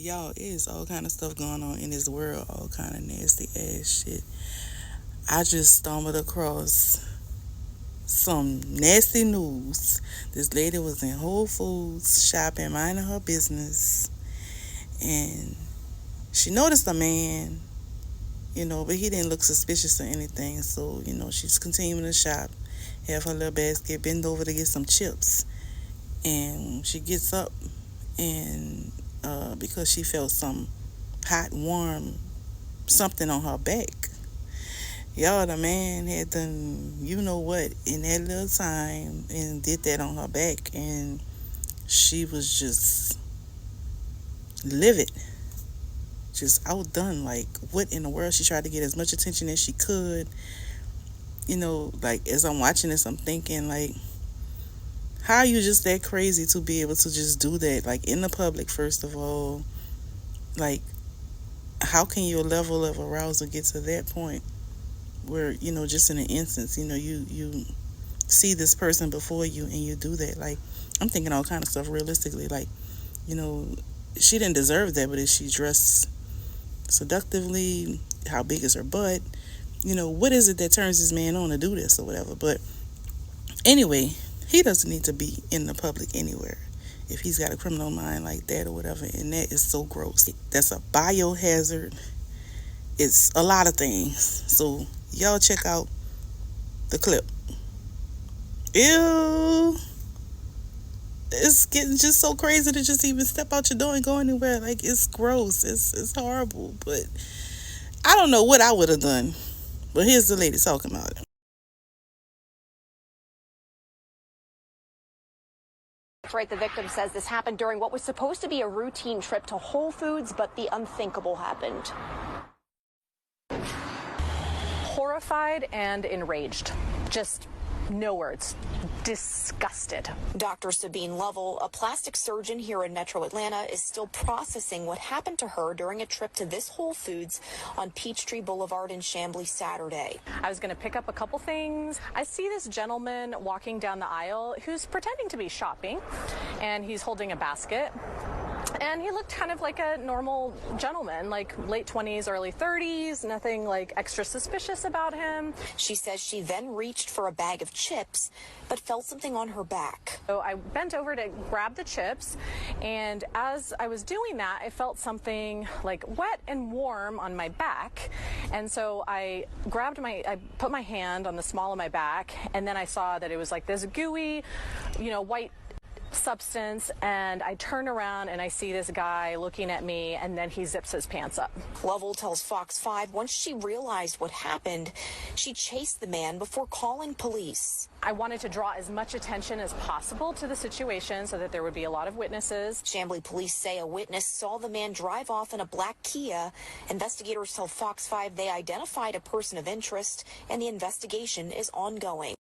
Y'all, it is all kind of stuff going on in this world, all kind of nasty ass shit. I just stumbled across some nasty news. This lady was in Whole Foods shopping, minding her business, and she noticed a man, but he didn't look suspicious or anything. So, she's continuing to shop, have her little basket, bend over to get some chips. And she gets up, and because she felt some hot, warm something on her back. Y'all, the man had done what in that little time and did that on her back, and she was just livid, just outdone. Like, what in the world? She tried to get as much attention as she could. Like, as I'm watching this, I'm thinking, like, how are you just that crazy to be able to just do that, like, in the public, first of all? Like, how can your level of arousal get to that point where, just in an instance, you see this person before you and you do that? Like, I'm thinking all kind of stuff realistically. Like, you know, she didn't deserve that, but if she dressed seductively, how big is her butt? What is it that turns this man on to do this or whatever? But anyway, he doesn't need to be in the public anywhere if he's got a criminal mind like that or whatever. And that is so gross. That's a biohazard. It's a lot of things. So y'all check out the clip. Ew. It's getting just so crazy to just even step out your door and go anywhere. Like, it's gross. It's horrible. But I don't know what I would have done. But here's the lady talking about it. Right, the victim says this happened during what was supposed to be a routine trip to Whole Foods, but the unthinkable happened. Horrified and enraged. Just no words. Disgusted. Dr. Sabine Lovell, a plastic surgeon here in Metro Atlanta, is still processing what happened to her during a trip to this Whole Foods on Peachtree Boulevard in Chamblee Saturday. I was going to pick up a couple things. I see this gentleman walking down the aisle who's pretending to be shopping, and he's holding a basket. And he looked kind of like a normal gentleman, like late 20s, early 30s, nothing like extra suspicious about him. She says she then reached for a bag of chips, but felt something on her back. So I bent over to grab the chips, and as I was doing that, I felt something like wet and warm on my back. And so I put my hand on the small of my back, and then I saw that it was like this gooey, white substance, and I turn around and I see this guy looking at me, and then he zips his pants up. Lovell tells Fox 5 once she realized what happened, she chased the man before calling police. I wanted to draw as much attention as possible to the situation so that there would be a lot of witnesses. Chamblee police say a witness saw the man drive off in a black Kia. Investigators tell Fox 5 they identified a person of interest, and the investigation is ongoing.